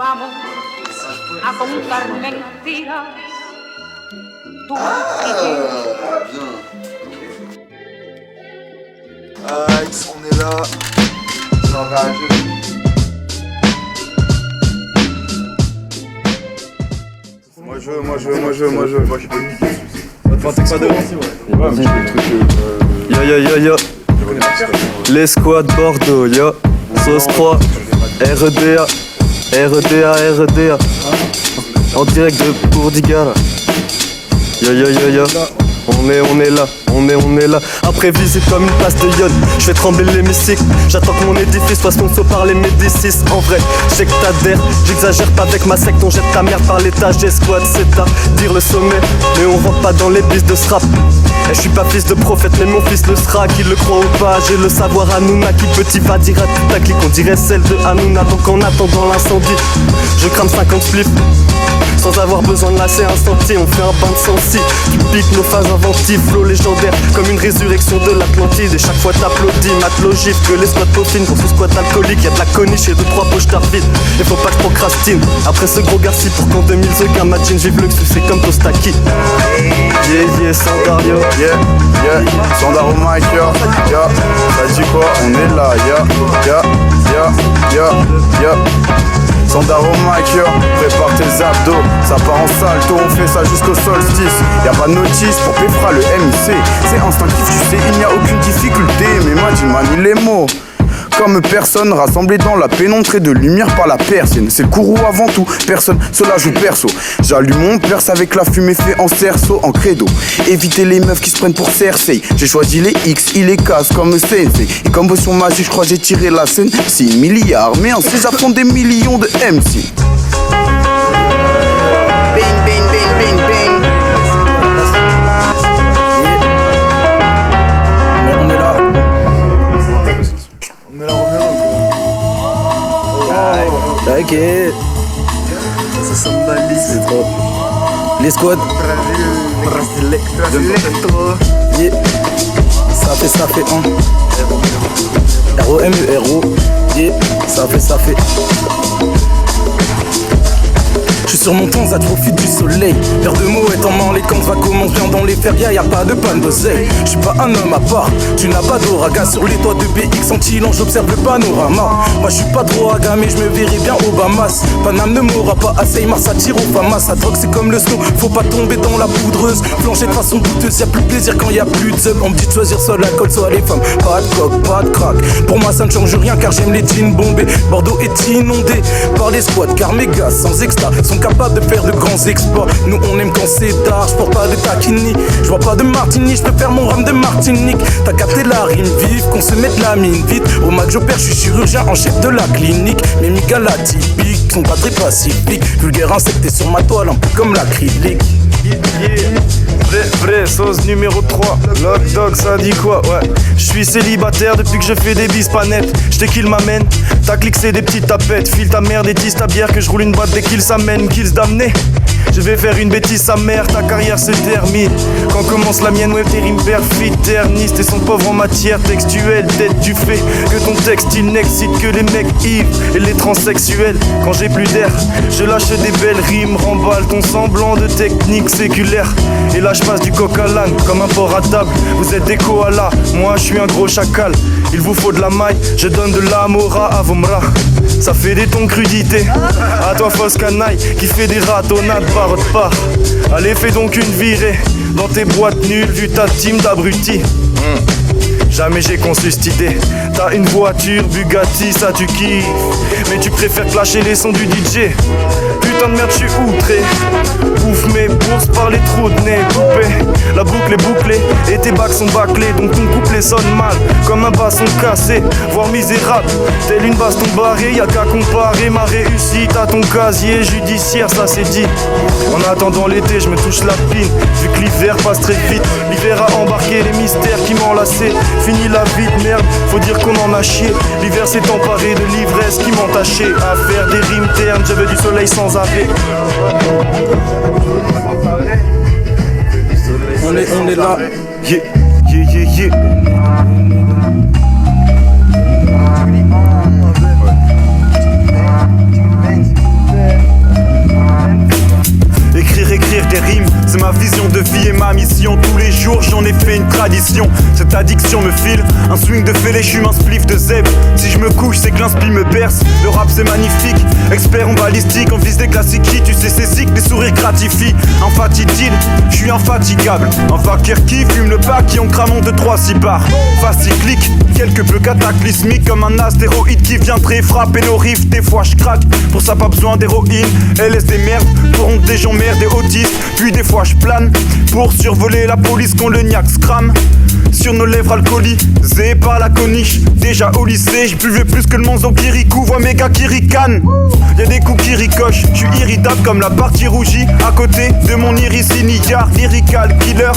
Vamos a contar mentiras. Tú y yo. Axe, on est là. Sans rage. Moi je. Enfin, t'es pas devant, ouais. Ouais, mais je fais le truc. Yo. Les squads Bordeaux, yo. Sauce 3, REDA. En direct de Bourdigala. Yo. On est là. Après visite comme une place de iode, je fais trembler l'hémicycle. J'attends que mon édifice soit sponsor par les Médicis. En vrai, je sais que t'adhères, j'exagère pas avec ma secte. On jette ta merde par l'étage des squads, c'est à dire le sommet. Mais on rentre pas dans les bis de ce rap. Et je suis pas fils de prophète, mais mon fils le sera. Qu'il le croit ou pas, j'ai le savoir Hanouna. Qui petit va dire à toute ta clique, on dirait celle de Hanouna. Donc en attendant l'incendie, je crame 50 flips. Sans avoir besoin de lâcher un sentier, on fait un bain de sensi. Tu piques nos phases inventives, flow légendaire comme une résurrection de l'Atlantide. Et chaque fois t'applaudis, mathlogique que les squats peaufinent. Pour ce squat alcoolique, y'a de la coniche et 2-3 poches d'arbitre. Et faut pas que je procrastine, après ce gros garci pour qu'en 2000 The Game Imagine vive le succès comme Tostaki. Yeah, Sandario. Yeah, Sandaro Mike, yo. Ça dit quoi? On est là, yo. Sandaro Mike, yo, prépare tes abdos, ça part en salto, on fait ça jusqu'au solstice. Y'a pas de notice pour Péfra, le MIC, c'est instinctif, tu sais, il n'y a aucune difficulté. Mais moi, tu manies les mots comme personne, rassemblé dans la pénombre et de lumière par la persienne. C'est le courroux avant tout, personne, cela joue perso. J'allume mon perce avec la fumée fait en cerceau, en credo. Éviter les meufs qui se prennent pour Cersei. J'ai choisi les X, il les casse comme Sensei. Et comme potion magique, je crois j'ai tiré la scène. 6 milliards, mais ainsi j'affronte des millions de MC. Bang. T'inquiète, ça s'emballe, c'est trop. Les squads, yeah. Ça fait ROMERO, yeah. Ça fait. Je suis sur mon temps, ça profite du soleil. L'air de mots est en main, les camps commencent bien dans les férias, y'a pas de panne d'oseille. Je suis pas un homme à part, tu n'as pas d'auraga. Sur les toits de BX en Chilan, j'observe le panorama. Moi je suis pas trop aga, mais je me verrai bien au Bahamas. Paname ne m'aura pas assez, Mars ça tire au Famas. Ça drogue c'est comme le snow, faut pas tomber dans la poudreuse. Plancher de façon douteuse, y'a plus de plaisir quand y'a plus de zub. On me dit de choisir soit l'alcool, soit les femmes. Pas de coke, pas de crack. Pour moi ça ne change rien car j'aime les jeans bombés. Bordeaux est inondé par les squats car mes gars sans extra sont capables de faire de grands exploits. Nous on aime quand c'est tard, j'porte pas de taquini. J'vois pas de martini, j'peux faire mon rhum de Martinique. T'as capté la rime vive, qu'on se mette la mine vite. Au Mac j'opère, j'suis chirurgien en chef de la clinique. Mes migas atypiques sont pas très pacifiques. Vulgaire insecte sur ma toile, un peu comme l'acrylique. Vrai, sauce numéro 3. Lock dog, ça dit quoi? Ouais. Je suis célibataire depuis que je fais des bises pas nettes. J'te kill m'amène, ta clique c'est des petites tapettes. File ta merde et tisse ta bière que je roule une boîte dès qu'il s'amène. Kills damné. Je vais faire une bêtise sa mère, ta carrière se termine. Quand commence la mienne, ouais tes rimes perfident, ternistes et sont pauvres en matière textuelle. Tête du fait que ton texte il n'excite que les mecs ivres et les transsexuels. Quand j'ai plus d'air, je lâche des belles rimes, remballe ton semblant de technique séculaire. Et là je passe du coq à l'âne comme un porc à table. Vous êtes des koalas, moi je suis un gros chacal. Il vous faut de la maille, je donne de la mora à vos mras. Ça fait des tons crudité. À toi fausse canaille qui fait des ratonnades par votre part. Allez fais donc une virée dans tes boîtes nulles vu ta team d'abrutis. Jamais j'ai conçu cette idée. T'as une voiture Bugatti, ça tu kiffes. Mais tu préfères clasher les sons du DJ. Putain de merde, je suis outré. Bouffe mes bourses par les trous de nez. Poupée, la boucle est bouclée et tes bacs sont bâclés. Donc ton couplet sonne mal, comme un basson cassé. Voire misérable, telle une baston barrée. Y'a qu'à comparer ma réussite à ton casier judiciaire, ça c'est dit. En attendant l'été, je me touche la pine. Vu que l'hiver passe très vite. L'hiver a embarqué les mystères qui m'enlaçaient. Fini la vie de merde, faut dire qu'on en a chié. L'hiver s'est emparé de l'ivresse qui m'entachait. À faire des rimes ternes, je veux du soleil sans arrêt. On est là. Yeah. fait une tradition. Cette addiction me file un swing de fêlé, j'fume un spliff de zèbre. Si je me couche c'est que l'inspi me berce. Le rap c'est magnifique, expert en balistique. On vise des classiques, tu sais c'est zik, des sourires gratifient. Infatidile, j'suis infatigable. Un vaquer qui fume le bac qui en cramant de 3-6 bars. Face cyclique, quelque peu cataclysmique. Comme un astéroïde qui viendrait frapper nos riffs. Des fois j'craque, pour ça pas besoin d'héroïne. Elle laisse des merdes, pour honte des gens merdes et autistes. Puis des fois j'plane, pour survoler la police quand le niaque scrame. Sur nos lèvres alcoolisées par la coniche. Déjà au lycée, j'buvais plus que le manzon qui ricou. Vois mes gars qui ricanent. Y'a des coups qui ricochent, j'suis irritable comme la partie rougie. À côté de mon iris ignare, lyrical killer.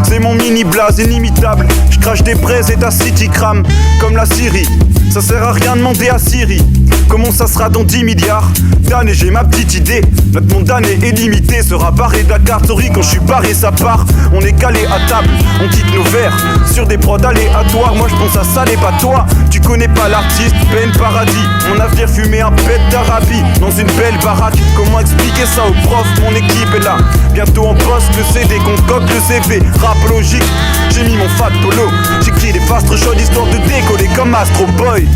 C'est mon mini blaze inimitable. J'crache des braises et ta city crame comme la Syrie. Ça sert à rien de demander à Siri comment ça sera dans 10 milliards d'années. J'ai ma petite idée, notre monde d'année est limité. Sera barré de la carte, sorry quand j'suis barré ça part. On est calé à table, on quitte nos verres sur des prods aléatoires. Moi j'pense à ça, les pas toi. Tu connais pas l'artiste, peine paradis. Mon avenir fumé un pet d'Arabie dans une belle baraque. Comment expliquer ça aux profs? Mon équipe est là, bientôt en poste. Le CD concocte le CV, rap logique. J'ai mis mon fat polo, j'écris des fastes chaudes histoire de décoller comme Astro Boy.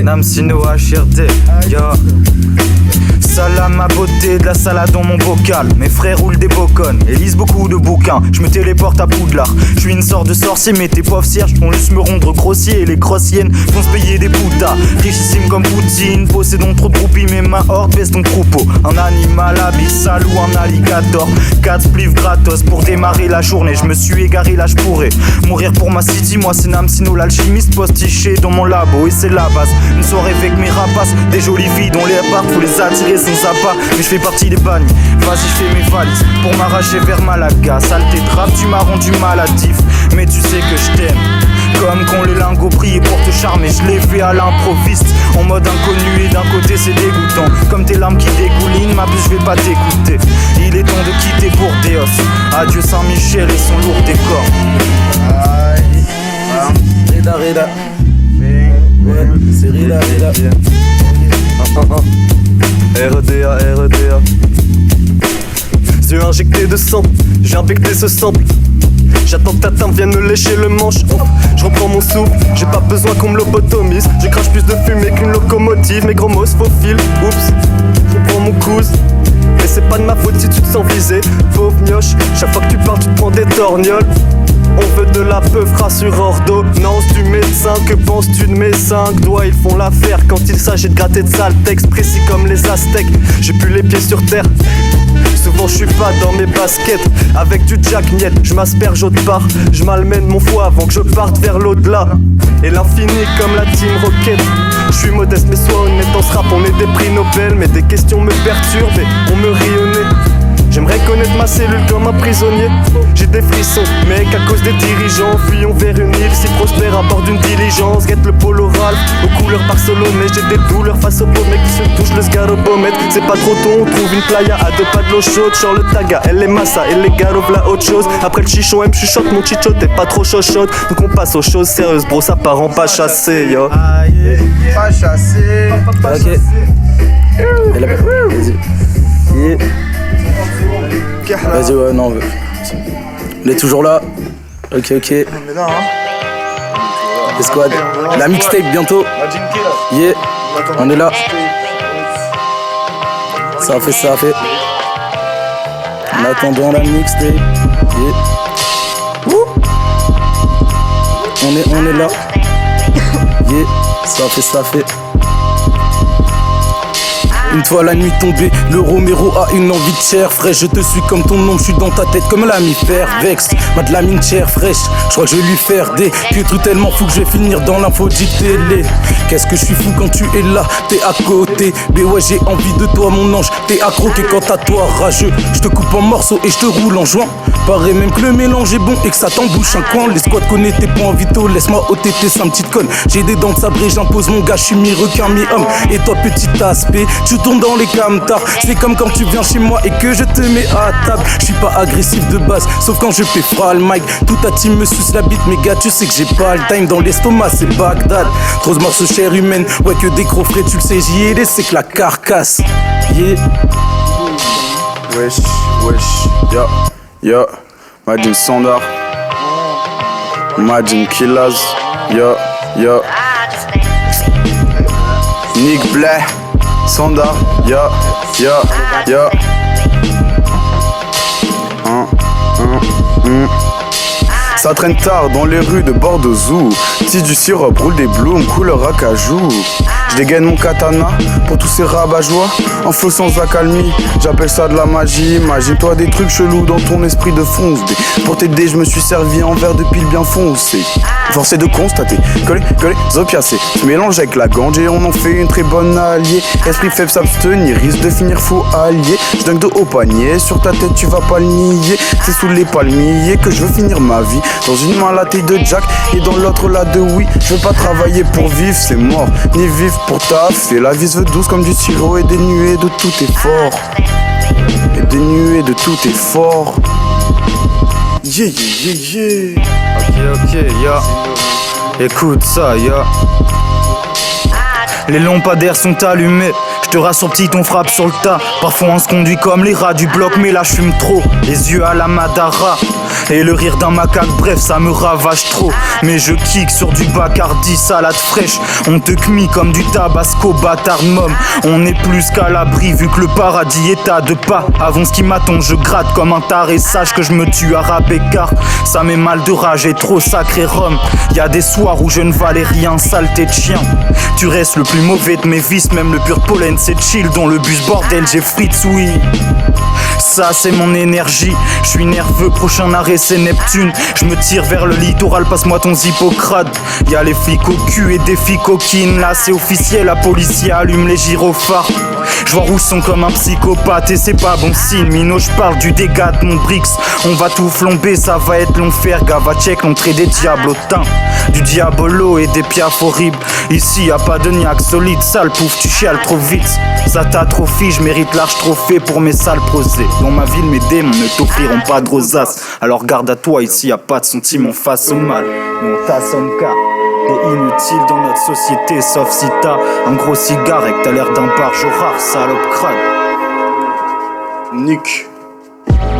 Namsino HRD, yo. Salam à beauté, de la salade dans mon bocal. Mes frères roulent des boconnes et lisent beaucoup de bouquins. Je me téléporte à Poudlard. Je suis une sorte de sorcier, mais tes pauvres cierges vont juste me rendre grossier. Et les grossiennes vont se payer des putas. Richissime comme Poutine, possédons trop de groupies. Mes mains hors baisse ton troupeau. Un animal abyssal ou un alligator. 4 spliffs gratos pour démarrer la journée. Je me suis égaré là, je pourrais mourir pour ma city. Moi c'est Namsino l'alchimiste postiché dans mon labo. Et c'est la base, une soirée avec mes rapaces. Des jolies filles dont les parts faut les attirer sans appât. Mais je fais partie des bannis. Vas-y je fais mes valises pour m'arracher vers Malaga. Saleté de rap, tu m'as rendu maladif. Mais tu sais que je t'aime. Comme quand les lingots priaient pour te charmer. Je l'ai fait à l'improviste, en mode inconnu. Et d'un côté c'est dégoûtant, comme tes larmes qui dégoulinent. Ma buse je vais pas t'écouter. Il est temps de quitter Bourdeos. Adieu Saint-Michel et son lourd décor. Rida, Rida. Ouais, c'est Rida, Rida. REDA, REDA. Yeux injectés de sang, j'ai infecté ce sample. J'attends que ta teinte vienne me lécher le manche. Je reprends mon souffle, j'ai pas besoin qu'on me lobotomise. Je crache plus de fumée qu'une locomotive. Mes gros mots se faufilent, oups. Je prends mon cousin. Mais c'est pas de ma faute si tu te sens visé. Pauvre mioche, chaque fois que tu parles tu te prends des torgnoles. On veut de la peuf, rassure ordonnance du médecin. Que penses-tu de mes 5 doigts? Ils font l'affaire quand il s'agit de gratter de sales textes. Précis comme les Aztèques, j'ai plus les pieds sur terre. Souvent je suis pas dans mes baskets. Avec du Jack Niet, je m'asperge autre part. Je malmène mon foie avant que je parte vers l'au-delà. Et l'infini comme la Team Rocket. Je suis modeste mais sois honnête, dans ce rap on est des prix Nobel. Mais des questions me perturbent et on me rit au nez. J'aimerais connaître ma cellule comme un prisonnier. J'ai des frissons, mec, à cause des dirigeants. Fuyons vers une île si prospère à bord d'une diligence. Guette le polo Ralph, aux couleurs Barcelone. J'ai des douleurs face au beau mec qui se touche le sgarobomètre. C'est pas trop tôt, on trouve une playa à 2 pas de l'eau chaude. Genre le taga, elle est massa, et les garos v'là autre chose. Après le chichon, elle me chuchote, mon chicho t'es pas trop chochote. Donc on passe aux choses sérieuses, bro, ça part en pas chassé, yo. Pas chassé. Ok. Et là, vas-y. Yeah. Vas-y, ouais, non. On est toujours là. Ok, ok. Mais non, hein. Les squads. La mixtape bientôt. Yeah. On est là. Ça fait, ça fait. En attendant la mixtape. Yeah. Wouh. On est là. Yeah. Ça fait, ça fait. Une fois la nuit tombée, le Romero a une envie de chair fraîche. Je te suis comme ton nom, je suis dans ta tête comme la mi-fer. Vex, m'a de la mine chair fraîche. Je crois que je vais lui faire des trucs tellement fou que je vais finir dans l'info du télé. Qu'est-ce que je suis fou quand tu es là, t'es à côté. Mais ouais, j'ai envie de toi mon ange, t'es accro que quant à toi rageux. Je te coupe en morceaux et je te roule en joint. Paraît même que le mélange est bon et que ça t'embouche un coin. Les squats connaissent tes points vitaux, laisse-moi ôter tes seins petite conne. J'ai des dents de sabré, j'impose mon gars, je suis mi-requin, mi-homme. Et toi petit aspect, tu tourne dans les camtars. C'est comme quand tu viens chez moi et que je te mets à table. Je suis pas agressif de base, sauf quand je péfra le mic. Toute ta team me suce la bite, mais gars, tu sais que j'ai pas le time. Dans l'estomac, c'est Bagdad. Trop de morceaux chair humaine, ouais, que des gros frais, tu le sais, j'y ai laissé que la carcasse. Yeah. Wesh, yo, yo, Majin Sondar, Majin Killaz, yo, yo, Nick Blay, Sondar, yo, yo, yo. Ça traîne tard dans les rues de Bordeaux Zoo. Tisse du sirop, roule des blooms, couleur acajou. Je dégaine mon katana pour tous ces rabat-joie. En flow sans accalmie, j'appelle ça de la magie. Imagine-toi des trucs chelous dans ton esprit de fonce. Pour t'aider, je me suis servi en verre de pile bien foncé. Force est de constater que les opiacés se mélangent avec la gange et on en fait une très bonne alliée. Esprit faible s'abstenir, risque de finir faux allié. Je dingue de haut panier, sur ta tête tu vas pas le nier. C'est sous les palmiers que je veux finir ma vie. Dans une main la taille de Jack et dans l'autre la de oui. Je veux pas travailler pour vivre, c'est mort, ni vivre pour taffer. La vie se veut douce comme du sirop et dénuée de tout effort. Et dénuée de tout effort. Yeah, yeah, yeah, yeah. Ok, ya. Écoute ça, ya. Les lampadaires sont allumés. Je te rassure petit, on frappe sur le tas. Parfois on se conduit comme les rats du bloc, mais là je fume trop. Les yeux à la Madara et le rire d'un macaque, bref ça me ravage trop. Mais je kick sur du Bacardi, salade fraîche. On te kmi comme du tabasco, bâtard mom. On est plus qu'à l'abri vu que le paradis est à 2 pas. Avant ce qui m'attend, je gratte comme un taré. Sache que je me tue à rap car ça m'est mal de rage et trop sacré rhum. Y'a des soirs où je ne valais rien, saleté de chien. Tu restes le plus mauvais de mes vices, même le pur pollen c'est chill. Dans le bus bordel j'ai fritz, oui. Ça c'est mon énergie, je suis nerveux, prochain arrêt c'est Neptune. Je me tire vers le littoral, passe-moi ton Hippocrate. Y'a les flics au cul et des filles coquines. Là c'est officiel, la police allume les gyrophares. Je vois Rousson comme un psychopathe et c'est pas bon signe. Mino, je parle du dégât de mon Brix. On va tout flamber, ça va être long fer. Gava check l'entrée des diablotins, du diabolo et des piafs horribles. Ici y a pas de niaque solide, sale pouf, tu chiales trop vite. Ça t'atrophie, je mérite large trophée pour mes sales prosés. Dans ma ville, mes démons ne t'offriront pas de rosaces. Alors garde à toi, ici y a pas de sentiment face au mal. Mais on t'assomme car t'es inutile dans notre société, sauf si t'as un gros cigare et que t'as l'air d'un barge rare, salope crâne. Nick.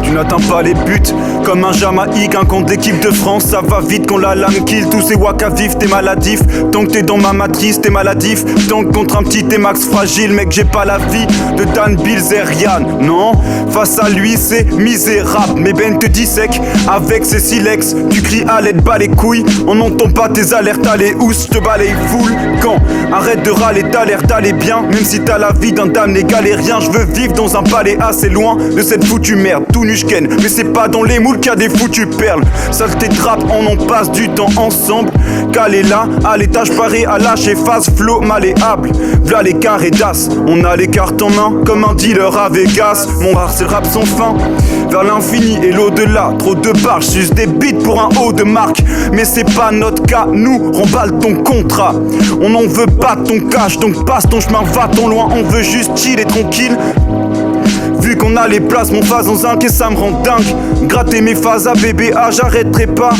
Tu n'atteins pas les buts comme un Jamaïcain contre l'équipe de France. Ça va vite quand la lame kill. Tous ces waka vifs, t'es maladif. Tant que t'es dans ma matrice, t'es maladif. Tant que contre un petit T-Max fragile, mec, j'ai pas la vie de Dan Bilzerian. Non, face à lui, c'est misérable. Mais Ben te dissèque avec ses silex. Tu cries à l'aide, bas les couilles. On n'entend pas tes alertes, allez oust, je te balaye full. Quand arrête de râler, t'as l'air d'aller bien. Même si t'as la vie d'un damné galérien. Je veux vivre dans un palais assez loin de cette foutue merde. Tout nu mais c'est pas dans les moules qu'il y a des foutues perles. Saleté de rap, on en passe du temps ensemble. Calé là, à l'étage paré, à lâcher face, flow malléable. V'là les carrés d'as, on a les cartes en main comme un dealer à Vegas. Mon rare c'est le rap sans fin, vers l'infini et l'au-delà. Trop de barres, j'suis des beats pour un haut de marque. Mais c'est pas notre cas, nous, remballe ton contrat. On n'en veut pas ton cash, donc passe ton chemin, va ton loin. On veut juste chill et tranquille. Vu qu'on a les places, mon phase en zinc et ça me rend dingue. Gratter mes phases à BBA, j'arrêterai pas.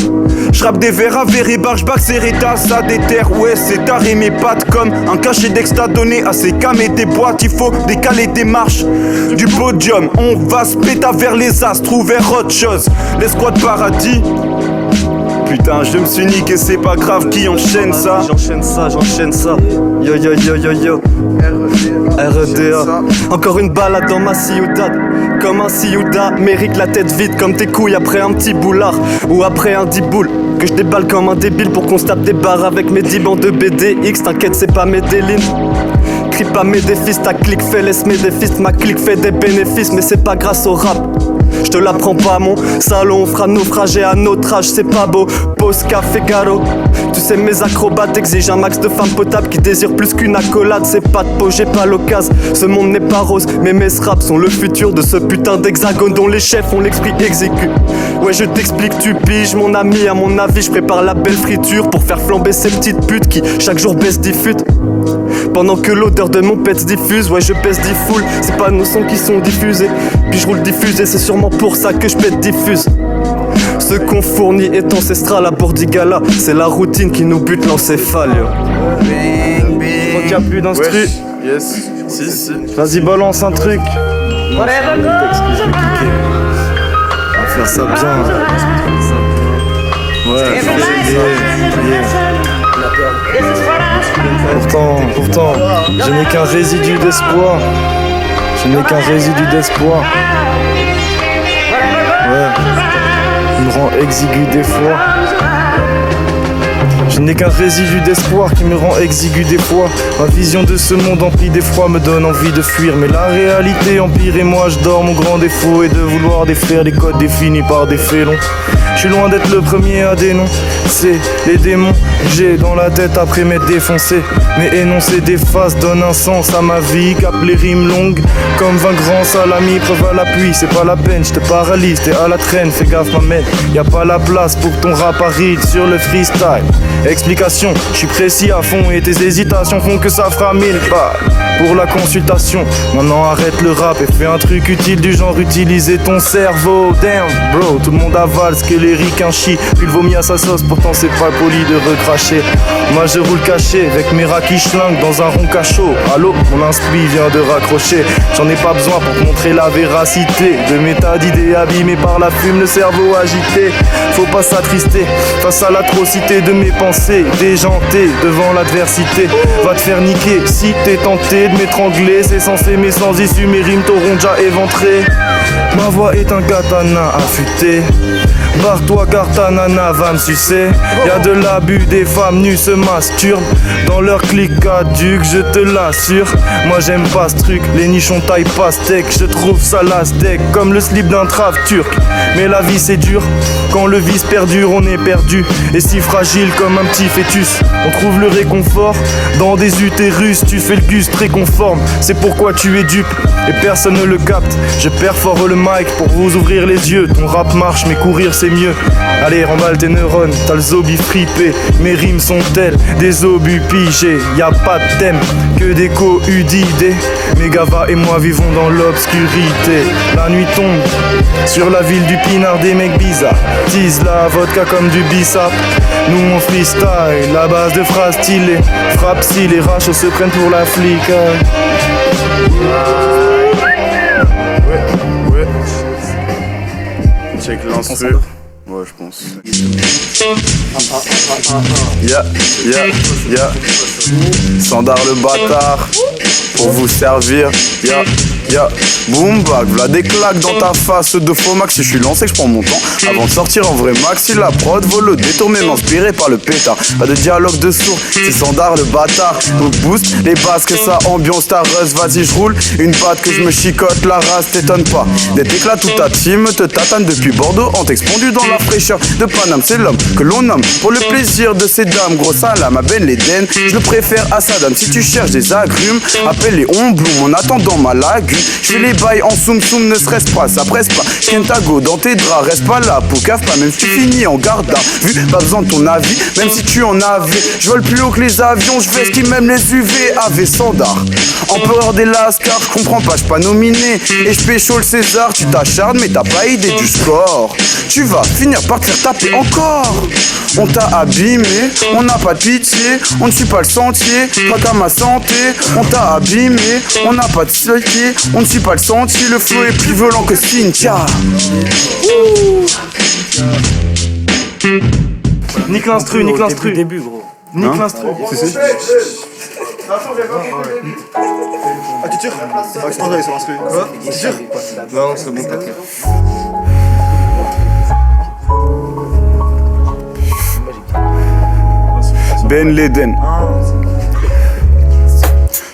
J'rappe des vers à verre et barre, j'bac Sereta, ça déterre. Ouais, c'est taré mes pattes comme un cachet d'extra donné à ces cams et des boîtes. Il faut décaler des marches du podium. On va se péter vers les astres, vers autre chose. L'escouade paradis. Putain, je me suis niqué, c'est pas grave qui enchaîne ça. J'enchaîne ça. Yo yo yo yo yo. REDA. Encore une balade dans ma ciudad. Comme un ciuda, mérite la tête vide comme tes couilles après un petit boulard ou après un 10 boules. Que je déballe comme un débile pour qu'on se tape des barres avec mes 10 bancs de BDX. T'inquiète, c'est pas mes délines. Crie pas mes défis, ta clique fait laisse mes défis. Ma clique fait des bénéfices, mais c'est pas grâce au rap. je te l'apprends pas mon salon. On fera naufrager à notre âge, c'est pas beau. Posca, Figaro. Tu sais mes acrobates exigent un max de femmes potables qui désirent plus qu'une accolade. C'est pas de peau, j'ai pas l'occasion. Ce monde n'est pas rose, mais mes raps sont le futur de ce putain d'hexagone dont les chefs ont l'esprit exécu. Ouais, je t'explique, tu piges mon ami. À mon avis, je prépare la belle friture pour faire flamber ces petites putes qui chaque jour baissent des futes. Pendant que l'odeur de mon pet se diffuse, ouais je pèse 10 foules, c'est pas nos sons qui sont diffusés. Puis je roule diffusé, c'est sûrement pour ça que je pète diffuse. Ce qu'on fournit est ancestral à Bordigala, c'est la routine qui nous bute l'encéphale. Bing, bing. Je crois qu'il y a plus d'instru. Wesh, yes, si. Vas-y balance un truc. Non, c'est le texte que je vais cliquer. On va faire ça bien. Ouais, Pourtant, je n'ai qu'un résidu d'espoir. Je n'ai qu'un résidu d'espoir. Ouais, il me rend exigu des fois. Je n'ai qu'un résidu d'espoir qui me rend exigu des fois. Ma vision de ce monde empli d'effroi me donne envie de fuir. Mais la réalité empire et moi je dors. Mon grand défaut est de vouloir défaire les codes définis par des félons. Je suis loin d'être le premier à dénoncer les démons que j'ai dans la tête après m'être défoncé. Mais énoncer des phases donne un sens à ma vie. Cap les rimes longues comme 20 grands salamis. Preuve à l'appui, c'est pas la peine, je te paralyse, t'es à la traîne. Fais gaffe ma mère, y'a pas la place pour ton rap aride sur le freestyle. Explication, je suis précis à fond et tes hésitations font que ça fera 1000 pas pour la consultation. Maintenant arrête le rap et fais un truc utile du genre utiliser ton cerveau. Damn bro, tout le monde avale ce que les ricains chient, puis le vomi à sa sauce, pourtant c'est pas poli de recracher. Moi je roule caché avec mes rats qui schlinguent dans un rond cachot. Allô, mon inspi vient de raccrocher. J'en ai pas besoin pour te montrer la véracité de mes tas d'idées abîmées par la fume, le cerveau agité. Faut pas s'attrister face à l'atrocité de mes pensées déjantées devant l'adversité. Va te faire niquer si t'es tenté de m'étrangler. C'est censé mais sans issue, mes rimes t'auront déjà éventré. Ma voix est un katana affûté. Barre-toi car ta nana va me sucer. Y'a de l'abus, des femmes nues se masturbent dans leur clic caduc, je te l'assure. Moi j'aime pas ce truc, les nichons taille pastèque. Je trouve ça lastec comme le slip d'un trave turc. Mais la vie c'est dur, quand le vice perdure on est perdu. Et si fragile comme un petit fœtus, on trouve le réconfort dans des utérus. Tu fais le gus très conforme, c'est pourquoi tu es dupe et personne ne le capte. Je perfore le mic pour vous ouvrir les yeux. Ton rap marche mais courir c'est mieux. Allez remballe tes neurones, t'as le zombie fripé. Mes rimes sont telles, des obus pigés. Y'a pas de thème, que des cohus d'idées. Megava et moi vivons dans l'obscurité. La nuit tombe sur la ville du pinard, des mecs bizarres tease la vodka comme du bissap. Nous on freestyle, la base de phrases stylées. Frappe si les rachos se prennent pour la flic. Ouais. Check l'instru. Ouais, je pense. Ya. Sandar le bâtard. Pour vous servir. Ya. Boom back. V'là des claques dans ta face de faux max. Si je suis lancé, que je prends mon temps. Avant de sortir en vrai max. Si la prod vaut le détour, même inspiré par le pétard. Pas de dialogue de sourd. C'est Sandar le bâtard. Donc boost les basses que ça ambiance ta rust. Vas-y, je roule. Une patte que je me chicote. La race t'étonne pas. D'être éclat, toute ta team te tatane depuis Bordeaux. En t'expondu dans la fraîcheur de Paname. C'est l'homme que l'on nomme pour le plaisir de ces dames. Gros salam à Ben Laden. Je le préfère à Saddam. Si tu cherches des agrumes, appelle les ombloum. En attendant ma lagune, je fais les bails en soum, ne stresse pas, ça presse pas. Kentago dans tes draps, reste pas là, pour cave pas, même si tu finis en garde à vue. Pas besoin de ton avis, même si tu en avais. Je vole plus haut que les avions, je vais skier même les UV. AV Sandar, empereur des lascars, je comprends pas, je pas nominé. Et je pécho le César, tu t'acharnes, mais t'as pas idée du score. Tu vas finir par te faire taper encore. On t'a abîmé, on n'a pas de pitié, on ne suit pas le sentier, pas qu'à ma santé. On t'a abîmé, on n'a pas de pitié, on ne suit pas le sentier. Le flow est plus violent que Cynthia. Nique l'instru, nique l'instru. Début gros. Nique l'instru. Ah, tu tires? Ah, je pense d'aller sur l'instru. Quoi? Tu tires? Non, c'est bon. Ben Laden.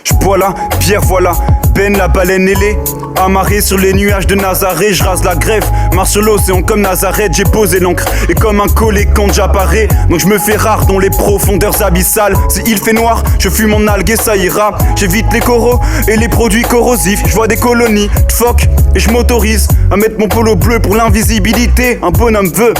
J'bois la bière, voilà. Ben la baleine ailée. Amarré sur les nuages de Nazareth, je rase la grève. Marche sur l'océan comme Nazareth, j'ai posé l'encre. Et comme un collet quand j'apparais, donc je me fais rare dans les profondeurs abyssales. Si il fait noir, je fume mon algue et ça ira. J'évite les coraux et les produits corrosifs. Je vois des colonies de phoques et je m'autorise à mettre mon polo bleu pour l'invisibilité. Un bonhomme veut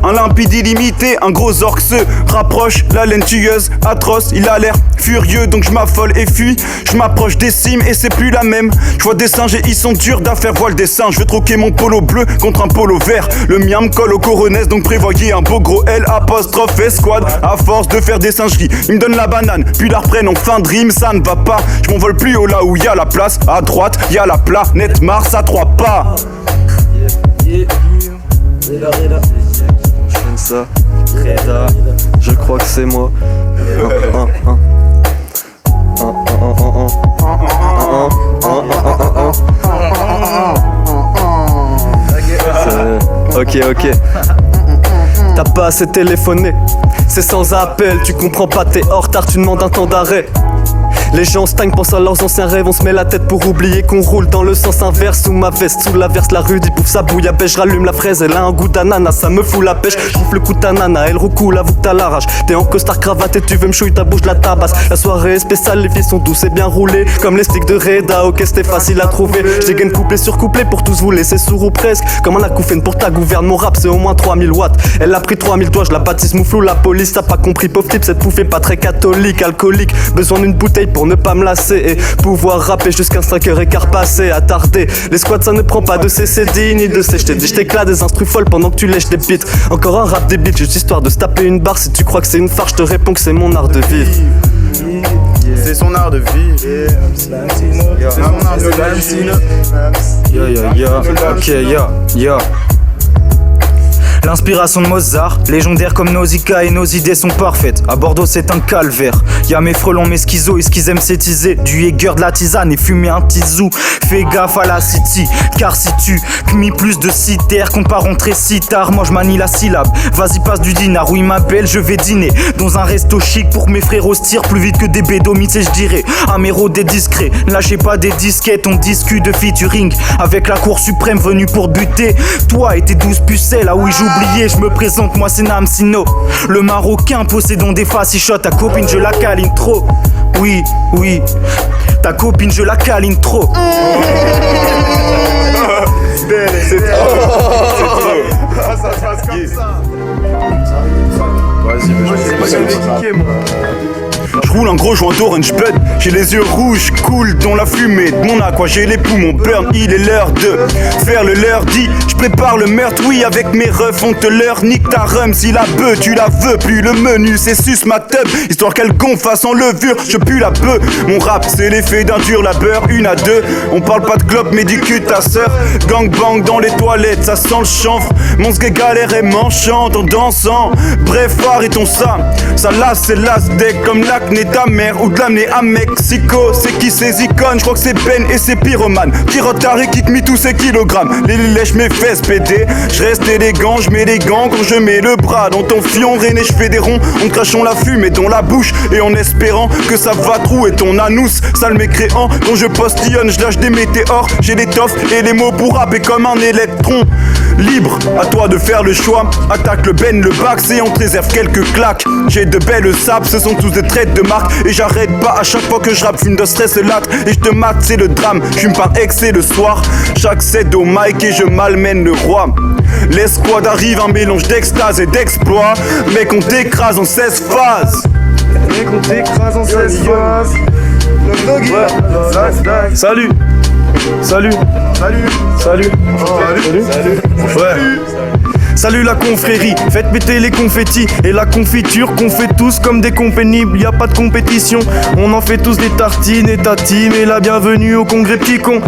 un limpide illimité. Un gros orque se rapproche, la laine tueuse atroce. Il a l'air furieux donc je m'affole et fuis. Je m'approche des cimes et c'est plus la même. Je vois des singes et ils sont durs d'affaire, voile des singes. Je veux troquer mon polo bleu contre un polo vert. Le mien me colle au coronesse donc prévoyez un beau gros L apostrophe escouade. À force de faire des singeries, ils me donnent la banane puis la reprennent en fin de rime. Ça ne va pas, je m'envole plus haut là où y a la place. À droite y a la planète Mars à 3 pas. J'aime ça, Reda, je crois que c'est moi. Ok. T'as pas assez téléphoné, c'est sans appel, tu comprends pas, t'es en retard, tu demandes un temps d'arrêt. Les gens stagnent, pensent à leurs anciens rêves, on se met la tête pour oublier qu'on roule dans le sens inverse. Sous ma veste, sous la verse, la rue dit pouf, ça bouille à pêche, je rallume la fraise, elle a un goût d'ananas, ça me fout la pêche. J'ouvre le coup de ta nana, elle recoule, avoue que t'as la rage. T'es en costard cravate et tu veux me chouiller ta bouche, la tabasse. La soirée est spéciale, les filles sont douces et bien roulées, comme les sticks de Reda, ok c'était facile à trouver. J'dégaine couplet sur couplet pour tous vous laisser sourd ou presque. Comme un acouphène pour ta gouverne, mon rap c'est au moins 3000 watts. Elle a pris 3000 doigts, je la baptise mouflou, la police t'as pas compris, pauvre type, cette pouffe est pas très catholique, alcoolique. Besoin d'une bouteille pour ne pas me lasser et pouvoir rapper jusqu'à 5h15 passé, attardé. Les squats ça ne prend pas de CCD ni de C. Je t'éclate des instrus folles pendant que tu lèches des beats. Encore un rap débile, juste histoire de se taper une barre. Si tu crois que c'est une farce, je te réponds que c'est mon art de vivre. C'est son art de vivre. C'est son art de vivre. Ok, yo. L'inspiration de Mozart, légendaire comme Nausicaa et nos idées sont parfaites. À Bordeaux c'est un calvaire. Y'a mes frelons, mes schizos et ce qu'ils aiment c'est teaser. Du Jäger, de la tisane et fumer un tisou. Fais gaffe à la city, car si tu mis plus de citerres qu'on pas rentrer si tard, moi je manie la syllabe. Vas-y passe du dinar, oui ma belle je vais dîner dans un resto chic pour que mes frérots se tirent plus vite que des bédomites et je dirais Améro des discrets, lâchez pas des disquettes, on discute de featuring avec la cour suprême venue pour te buter. Toi et tes 12 pucelles, ah oui j'oublie. Je me présente, moi c'est Namsino, le Marocain possédant des facichottes. Ta copine je la câline trop. Oui, ta copine je la câline trop. C'est trop. Ça se passe comme ça. Vas-y, je roule un gros joint d'orange bud, j'ai les yeux rouges, cool dans la fumée de mon aqua, j'ai les poumons burn, il est l'heure de faire le leur dit, je prépare le meurtre, oui avec mes refs, on te leur nique ta rhum, si la bœuf tu la veux plus, le menu c'est sus ma tub, histoire qu'elle gonfle sans levure, je pue la bœuf, mon rap c'est l'effet d'un dur labeur, 1 à 2, on parle pas de globe mais du cul de ta sœur, gangbang dans les toilettes, ça sent le chanvre, mon sgé galère et m'enchante en dansant, bref arrêtons ça lasse c'est las deck comme l'acné ta mère ou de l'amener à Mexico. C'est qui ces icônes? Je crois que c'est Ben et c'est Pyromane qui retard et quitte mis tous ces kilogrammes. Les lèches mes fesses pédées. Je reste élégant, je mets les gants quand je mets le bras dans ton fion. René je fais des ronds en crachant la fumée dans la bouche et en espérant que ça va trouer ton anus. Sale mécréant quand je postillonne, je lâche des météores. J'ai l'étoffe et les mots pour rapper comme un électron. Libre, à toi de faire le choix. Attaque le Ben, le bax et on te réserve quelques claques. J'ai de belles sapes, ce sont tous des traits de marque. Et j'arrête pas à chaque fois que je rappe, fume de stress et latte. Et je te mate, c'est le drame, j'fume par excès le soir. J'accède au mic et je malmène le roi. L'escouade arrive, un mélange d'extase et d'exploit. Mec on t'écrase en 16 phases. Mec on t'écrase en 16 phases. Salut. Salut la confrérie, faites péter les confettis et la confiture qu'on fait tous comme des cons pénibles, y a pas de compétition, on en fait tous des tartines et ta team et la bienvenue au congrès petit con.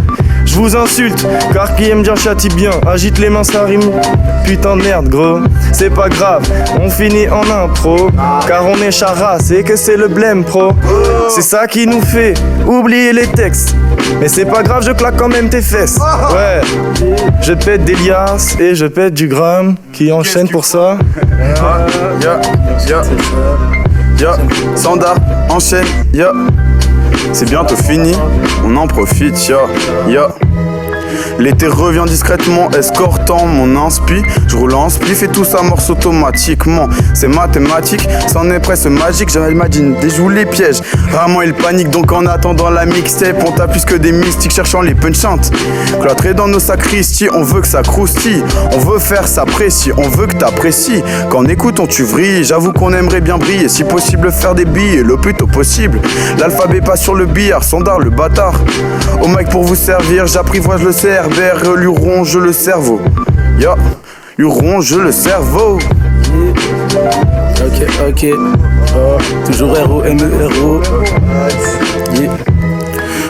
Je vous insulte, car qui aime bien châtie bien, agite les mains ça rime. Putain de merde gros, c'est pas grave, on finit en impro, car on est charras et que c'est le blême pro. C'est ça qui nous fait oublier les textes, mais c'est pas grave je claque quand même tes fesses. Ouais, je pète des liasses et je pète du gramme, qui enchaîne pour ça. Sanda, enchaîne, C'est bientôt fini, on en profite, L'été revient discrètement, escortant mon inspi. Je roule en spliff et tout s'amorce automatiquement. C'est mathématique, c'en est presque magique. J'imagine déjoue les pièges. Rarement il panique, donc en attendant la mixtape, on tape plus que des mystiques cherchant les punchantes. Cloîtrés dans nos sacristies, on veut que ça croustille. On veut faire ça précis, on veut que t'apprécies. Quand on écoute, on tu vrilles. J'avoue qu'on aimerait bien briller, si possible faire des billets le plus tôt possible. L'alphabet passe sur le billard, sondard le bâtard. Au mic pour vous servir, j'apprivoise le cerbère, lui ronge le cerveau. Yo, lui ronge le cerveau. Ok. Toujours R-O-M-E-R-O. Yeah.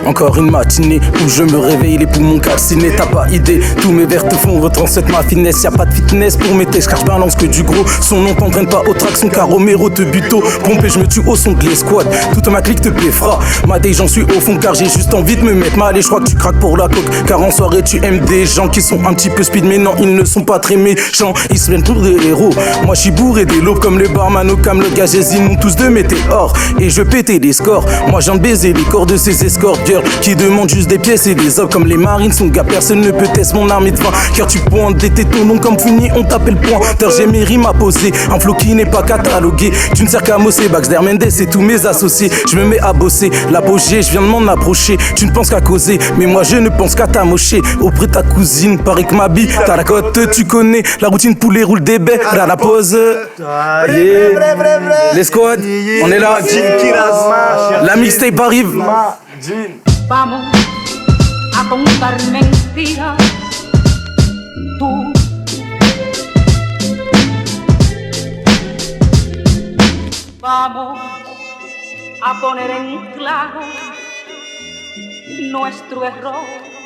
Encore une matinée où je me réveille, les poumons calcinés. T'as pas idée, tous mes vers te font retransmettre ma finesse. Y'a pas de fitness pour mes textes car je balance que du gros. Son nom t'entraîne pas aux tractions car Romero te buto. Pompé, je me tue au son de l'escouade. Toute ma clique te péfra. Ma day, j'en suis au fond car j'ai juste envie de me mettre mal. Et je crois que tu craques pour la coque car en soirée tu aimes des gens qui sont un petit peu speed. Mais non, ils ne sont pas très méchants. Ils se plaignent pour des héros. Moi je suis bourré des lobes comme les barman au cam. Le gaz, ils m'ont tous de météores. Et je pétais des scores. Moi j'en baiser les corps de ces escorts girls qui demandent juste des pièces et des hommes comme les marines. Son gars, personne ne peut tester mon armée de vin car tu pointes des tétons non comme fini, on t'appelle point. J'ai mes rimes à poser, un flow qui n'est pas catalogué. Tu ne sers qu'à mosser, Baxter Mendes et tous mes associés. Je me mets à bosser, l'apogée, je viens de m'en approcher. Tu ne penses qu'à causer, mais moi je ne pense qu'à t'amocher. Auprès de ta cousine, paraît que ma bille, t'as la cote, tu connais. La routine poulet roule des baies, à la pause. Les squads, on est là. La mixtape arrive. Vamos a contar mentiras. Tú. Vamos a poner en claro nuestro error.